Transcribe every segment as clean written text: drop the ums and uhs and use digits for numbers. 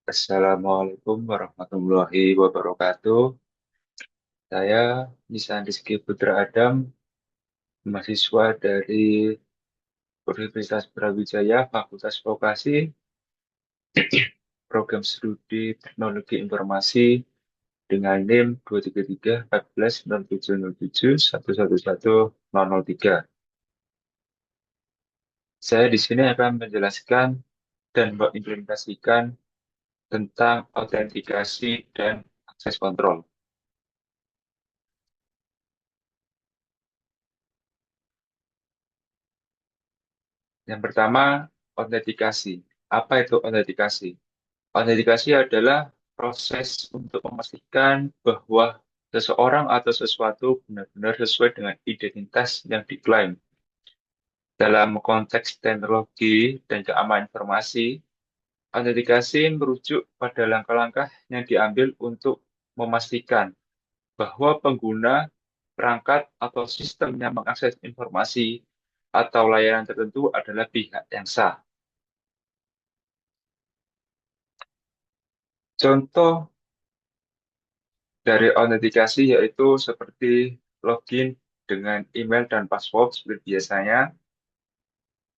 Assalamualaikum warahmatullahi wabarakatuh. Saya Nisan Rizky Putra Adam, mahasiswa dari Universitas Brawijaya, Fakultas Vokasi, Program Studi Teknologi Informasi dengan NIM 233 140707111003. Saya di sini akan menjelaskan dan mengimplementasikan tentang autentikasi dan akses kontrol. Yang pertama, autentikasi. Apa itu autentikasi? Autentikasi adalah proses untuk memastikan bahwa seseorang atau sesuatu benar-benar sesuai dengan identitas yang diklaim. Dalam konteks teknologi dan keamanan informasi, autentikasi merujuk pada langkah-langkah yang diambil untuk memastikan bahwa pengguna, perangkat, atau sistem yang mengakses informasi atau layanan tertentu adalah pihak yang sah. Contoh dari autentikasi yaitu seperti login dengan email dan password seperti biasanya.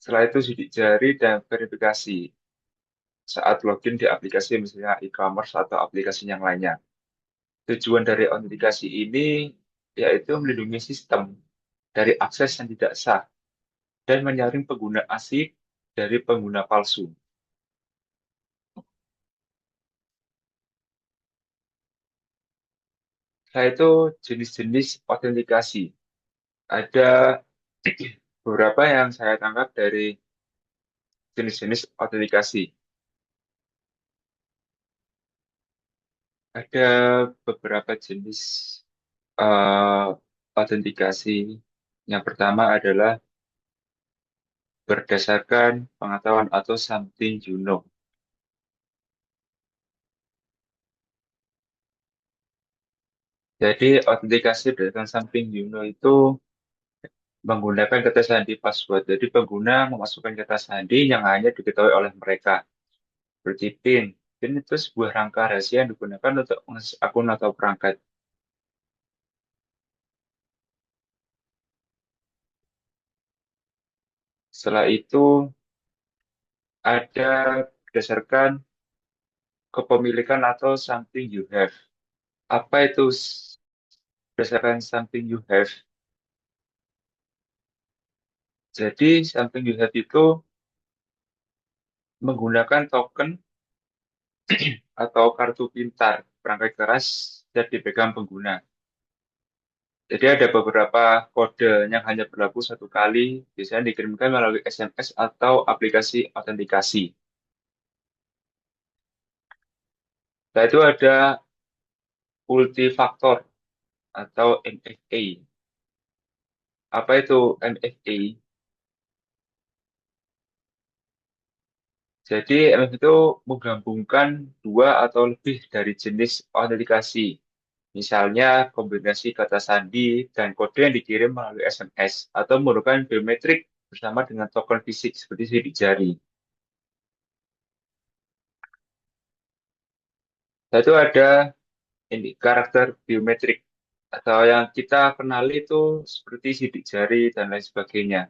Setelah itu sidik jari dan verifikasi saat login di aplikasi misalnya e-commerce atau aplikasi yang lainnya. Tujuan dari autentikasi ini yaitu melindungi sistem dari akses yang tidak sah dan menyaring pengguna asli dari pengguna palsu. Setelah itu jenis-jenis autentikasi. Ada beberapa yang saya tangkap dari jenis-jenis autentikasi. Ada beberapa jenis eh, autentikasi. Yang pertama adalah berdasarkan pengetahuan atau something you know. Jadi autentikasi berdasarkan something you know itu menggunakan kata sandi password. Jadi pengguna memasukkan kata sandi yang hanya diketahui oleh mereka. Seperti PIN. PIN itu sebuah rangka rahasia yang digunakan untuk mengakses akun atau perangkat. Setelah itu ada berdasarkan kepemilikan atau something you have. Apa itu berdasarkan something you have? Jadi something you have itu menggunakan token atau kartu pintar perangkat keras yang dipegang pengguna. Jadi ada beberapa kode yang hanya berlaku satu kali, biasanya dikirimkan melalui SMS atau aplikasi autentikasi. Nah, itu ada multifaktor atau MFA. Apa itu MFA? Jadi MFA itu menggabungkan dua atau lebih dari jenis autentikasi. Misalnya kombinasi kata sandi dan kode yang dikirim melalui SMS atau merupakan biometrik bersama dengan token fisik seperti sidik jari. Nah, itu ada ini karakter biometrik atau yang kita kenali itu seperti sidik jari dan lain sebagainya.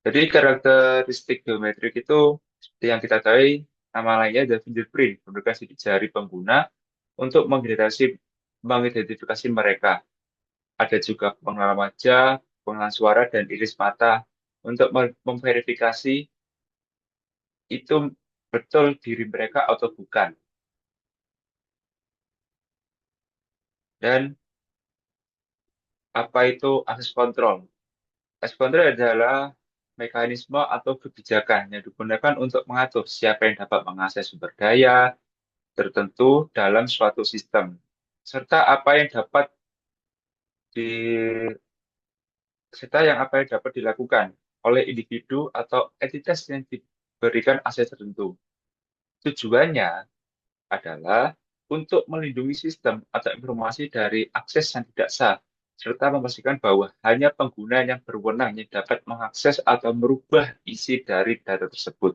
Jadi karakteristik biometrik itu seperti yang kita tahu nama lainnya adalah fingerprint, menggunakan sidik jari pengguna untuk mengidentifikasi mereka. Ada juga pengenalan wajah, pengenalan suara, dan iris mata untuk memverifikasi itu betul diri mereka atau bukan. Dan apa itu akses kontrol? Akses kontrol adalah mekanisme atau kebijakan yang digunakan untuk mengatur siapa yang dapat mengakses sumber daya tertentu dalam suatu sistem, serta di apa yang dapat dilakukan oleh individu atau entitas yang diberikan akses tertentu. Tujuannya adalah untuk melindungi sistem atau informasi dari akses yang tidak sah, serta memastikan bahwa hanya pengguna yang berwenang yang dapat mengakses atau merubah isi dari data tersebut.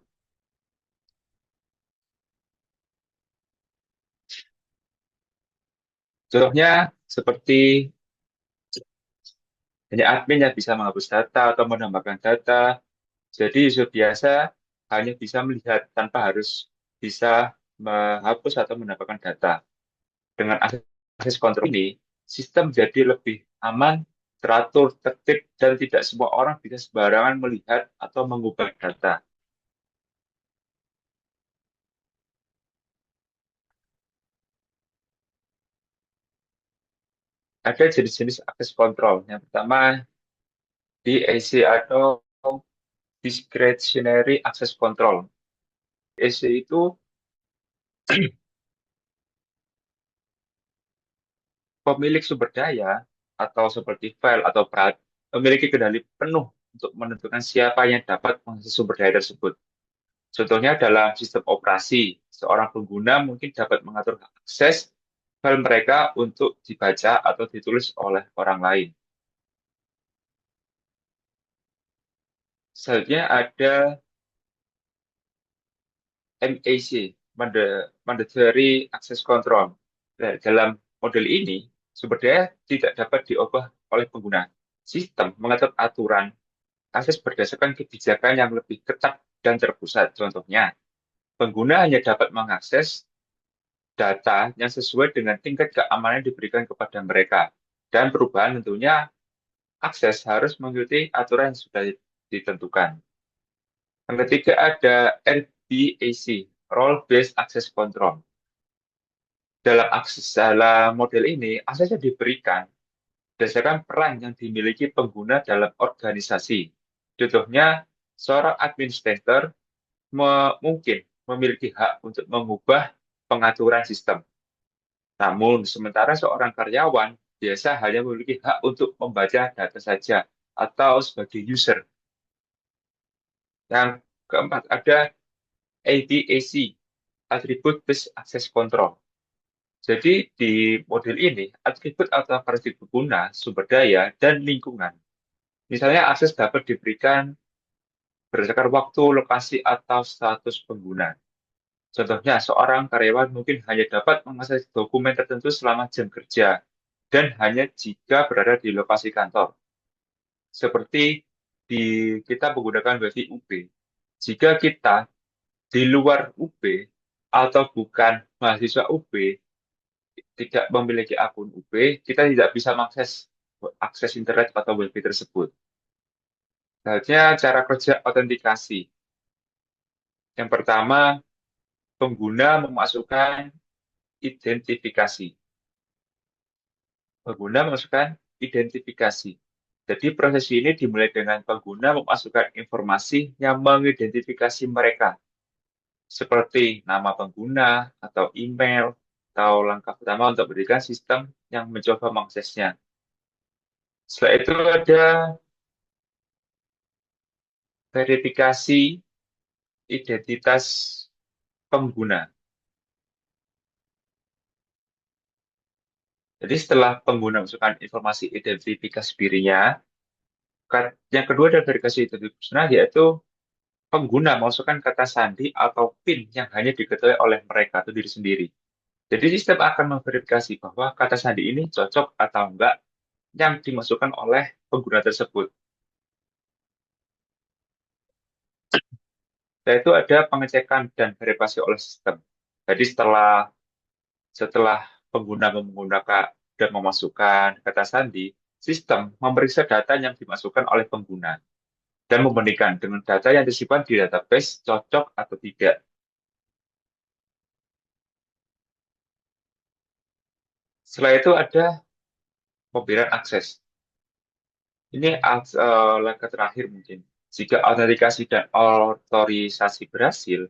Contohnya seperti hanya admin yang bisa menghapus data atau menambahkan data. Jadi user biasa hanya bisa melihat tanpa harus bisa menghapus atau menambahkan data. Dengan akses kontrol ini, sistem jadi lebih aman, teratur, tertib, dan tidak semua orang bisa sembarangan melihat atau mengubah data. Ada jenis-jenis akses kontrol. Yang pertama, DAC atau Discretionary Access Control. DAC itu pemilik sumber daya atau seperti file atau perat memiliki kendali penuh untuk menentukan siapa yang dapat mengakses sumber daya tersebut. Contohnya dalam sistem operasi, seorang pengguna mungkin dapat mengatur akses file mereka untuk dibaca atau ditulis oleh orang lain. Selanjutnya ada MAC, Mandatory Access Control. Nah, dalam model ini, sumber daya tidak dapat diubah oleh pengguna. Sistem mengatur aturan akses berdasarkan kebijakan yang lebih ketat dan terpusat. Contohnya, pengguna hanya dapat mengakses data yang sesuai dengan tingkat keamanan yang diberikan kepada mereka. Dan perubahan tentunya akses harus mengikuti aturan yang sudah ditentukan. Yang ketiga ada RBAC, Role Based Access Control. Dalam model ini, aksesnya diberikan berdasarkan peran yang dimiliki pengguna dalam organisasi. Contohnya, seorang administrator mungkin memiliki hak untuk mengubah pengaturan sistem. Namun, sementara seorang karyawan biasa hanya memiliki hak untuk membaca data saja atau sebagai user. Yang keempat, ada ABAC, Attribute Based Access Control. Jadi, di model ini, atribut atau karakteristik pengguna, sumber daya, dan lingkungan. Misalnya, akses dapat diberikan berdasarkan waktu, lokasi, atau status pengguna. Contohnya, seorang karyawan mungkin hanya dapat mengakses dokumen tertentu selama jam kerja, dan hanya jika berada di lokasi kantor. Seperti di kita menggunakan WiFi UB. Jika kita di luar UB atau bukan mahasiswa UB, tidak memiliki akun UB, kita tidak bisa mengakses akses internet atau WiFi tersebut. Selanjutnya, cara kerja autentikasi. Yang pertama, pengguna memasukkan identifikasi. Pengguna memasukkan identifikasi. Jadi proses ini dimulai dengan pengguna memasukkan informasi yang mengidentifikasi mereka, seperti nama pengguna, atau email, atau langkah pertama untuk berikan sistem yang mencoba mengaksesnya. Setelah itu ada verifikasi identitas pengguna. Jadi setelah pengguna masukkan informasi identifikasi dirinya, yang kedua adalah verifikasi identitas pengguna, yaitu pengguna masukkan kata sandi atau PIN yang hanya diketahui oleh mereka atau diri sendiri. Jadi sistem akan memverifikasi bahwa kata sandi ini cocok atau enggak yang dimasukkan oleh pengguna tersebut. Dan itu ada pengecekan dan verifikasi oleh sistem. Jadi setelah setelah pengguna menggunakan dan memasukkan kata sandi, sistem memeriksa data yang dimasukkan oleh pengguna dan membandingkan dengan data yang disimpan di database cocok atau tidak. Setelah itu ada pemberian akses. Ini langkah terakhir mungkin. Jika autentikasi dan otorisasi berhasil,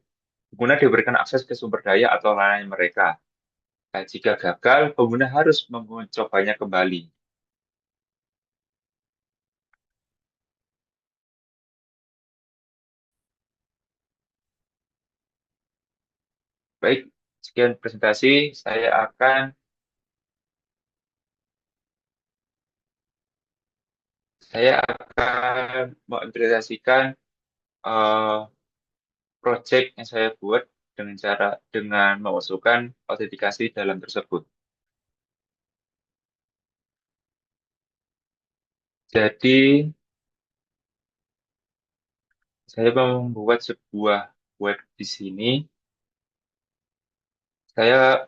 pengguna diberikan akses ke sumber daya atau layanan mereka. Nah, jika gagal, pengguna harus mencobanya kembali. Baik, sekian presentasi. Saya akan Saya akan mengimplementasikan eh, project yang saya buat dengan memasukkan autentikasi dalam tersebut. Jadi, saya membuat sebuah web di sini. Saya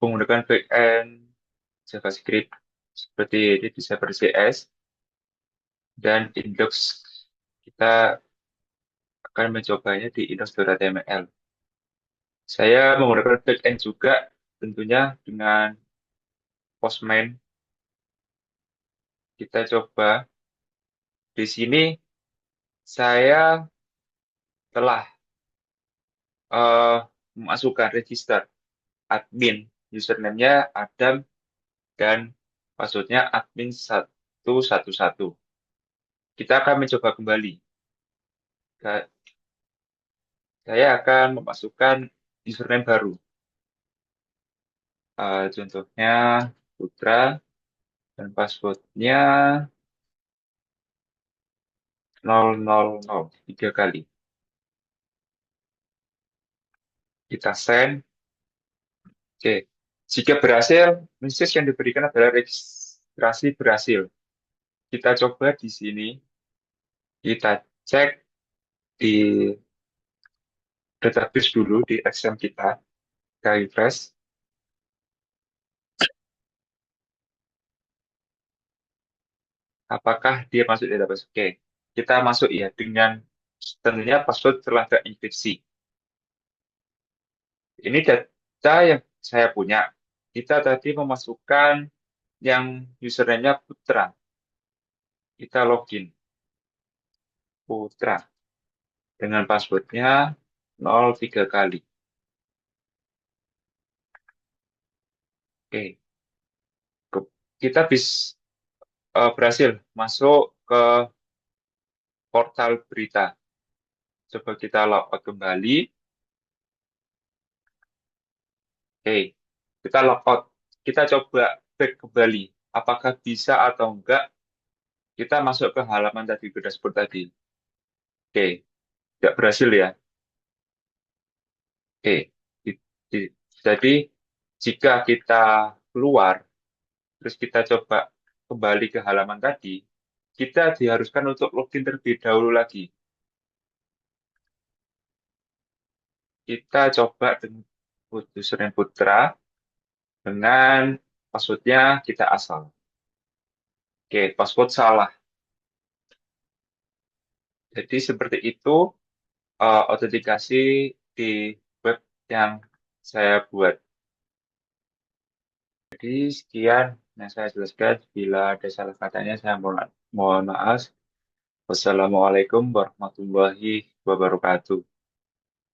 menggunakan backend JavaScript seperti ini di Cyber.js dan Index. Kita akan mencobanya di index.html. Saya menggunakan backend juga tentunya dengan Postman. Kita coba di sini saya telah eh, memasukkan register admin, username-nya Adam dan password-nya admin111. Kita akan mencoba kembali. Ka- Saya akan memasukkan username baru. Contohnya Putra dan passwordnya 000 tiga kali. Kita send. Oke. Jika berhasil, message yang diberikan adalah registrasi berhasil. Kita coba di sini, kita cek di database dulu di Excel kita, kita refresh. Apakah dia masuk di database? Oke, kita masuk ya dengan tentunya password telah terenkripsi. Ini data yang saya punya. Kita tadi memasukkan yang username-nya Putra. Kita login Putra dengan passwordnya 03 kali. Oke, kita berhasil masuk ke portal berita. Coba kita logout kembali. Oke, kita logout. Kita coba back kembali. Apakah bisa atau enggak kita masuk ke halaman tadi, ke dashboard tadi. Oke, tidak berhasil ya. Oke, di- di- jadi jika kita keluar, terus kita coba kembali ke halaman tadi, kita diharuskan untuk login terlebih dahulu lagi. Kita coba dengan username Putra dengan passwordnya kita asal. Oke, password salah. Jadi seperti itu autentikasi di web yang saya buat. Jadi sekian yang saya jelaskan. Bila ada salah katanya, saya mohon maaf. Wassalamualaikum warahmatullahi wabarakatuh.